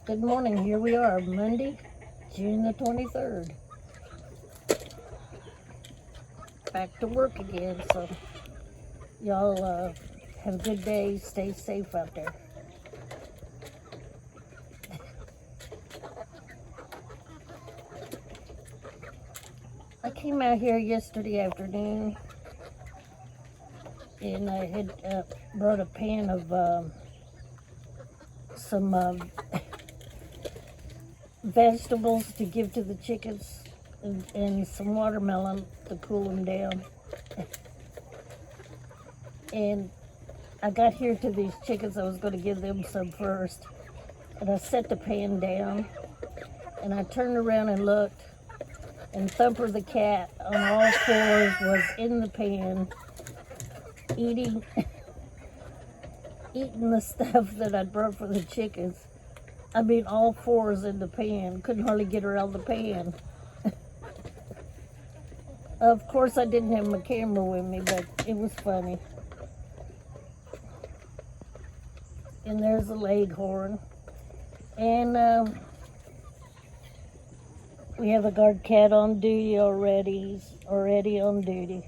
Good morning, here we are, Monday, June the 23rd. Back to work again, so y'all have a good day, stay safe out there. I came out here yesterday afternoon and I had brought a pan of some vegetables to give to the chickens and some watermelon to cool them down. And I got here to these chickens, I was going to give them some first. And I set the pan down and I turned around and looked, and Thumper the cat on all fours was in the pan eating the stuff that I brought for the chickens. I mean, all fours in the pan. Couldn't hardly get her out of the pan. Of course, I didn't have my camera with me, but it was funny. And there's the leghorn. And we have a guard cat on duty already. He's already on duty.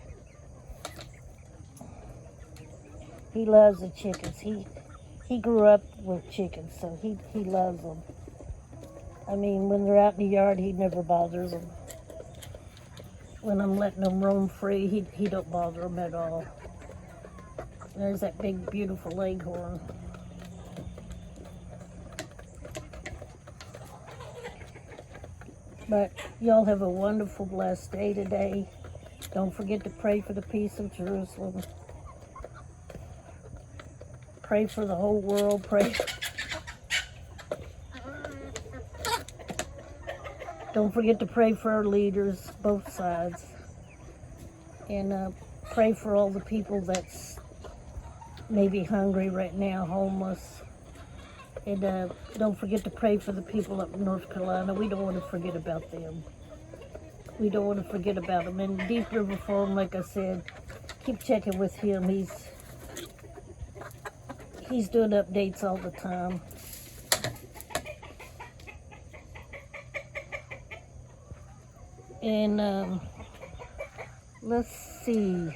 He loves the chickens. He grew up with chickens, so he loves them. I mean, when they're out in the yard, he never bothers them. When I'm letting them roam free, he don't bother them at all. There's that big, beautiful leghorn. But y'all have a wonderful, blessed day today. Don't forget to pray for the peace of Jerusalem. Pray for the whole world. Pray. Don't forget to pray for our leaders, both sides. And pray for all the people that's maybe hungry right now, homeless. And don't forget to pray for the people up in North Carolina. We don't want to forget about them. We don't want to forget about them. And Deep River Farm, like I said, keep checking with him. He's doing updates all the time. And let's see.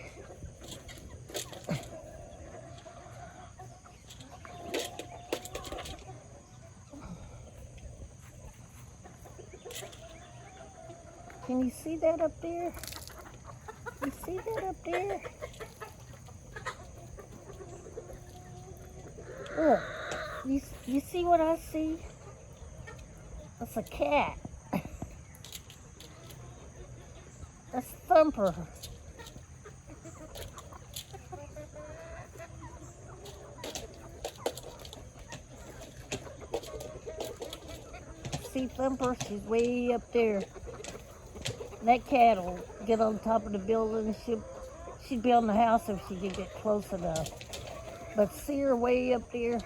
Can you see that up there? You see that up there? Look, you see what I see? That's a cat. That's Thumper. See Thumper? She's way up there. That cat will get on top of the building. She'd be on the house if she could get close enough. But see her way up there?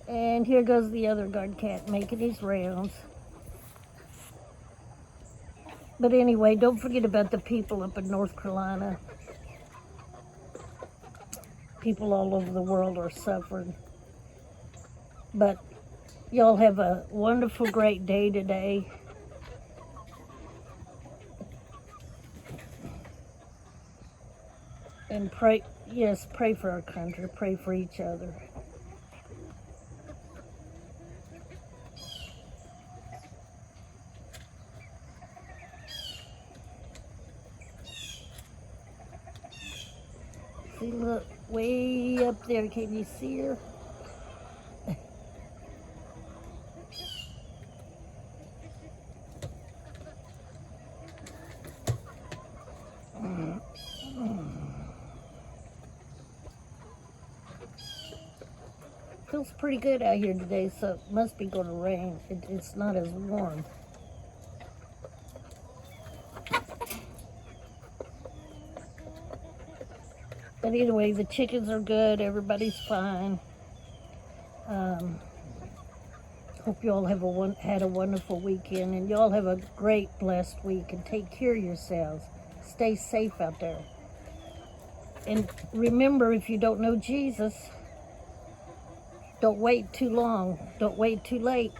And here goes the other guard cat making his rounds. But anyway, don't forget about the people up in North Carolina. People all over the world are suffering. But y'all have a wonderful, great day today. And pray, yes, pray for our country, pray for each other. See, look, way up there, can you see her? Feels pretty good out here today, so it must be going to rain. It's not as warm. But anyway, the chickens are good. Everybody's fine. Hope you all have had a wonderful weekend, and y'all have a great, blessed week, and take care of yourselves. Stay safe out there. And remember, if you don't know Jesus, don't wait too long. Don't wait too late.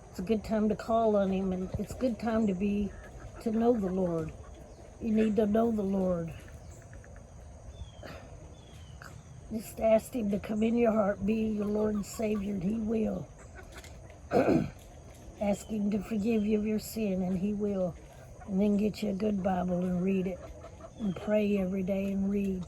It's a good time to call on him, and it's a good time to know the Lord. You need to know the Lord. Just ask him to come in your heart, be your Lord and Savior, and he will. Ask him to forgive you of your sin, and he will. And then get you a good Bible and read it. And pray every day and read.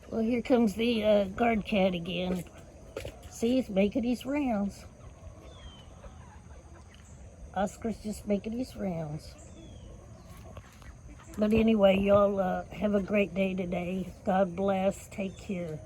Well, here comes the guard cat again. See, he's making his rounds. Oscar's just making his rounds. But anyway, y'all have a great day today. God bless. Take care.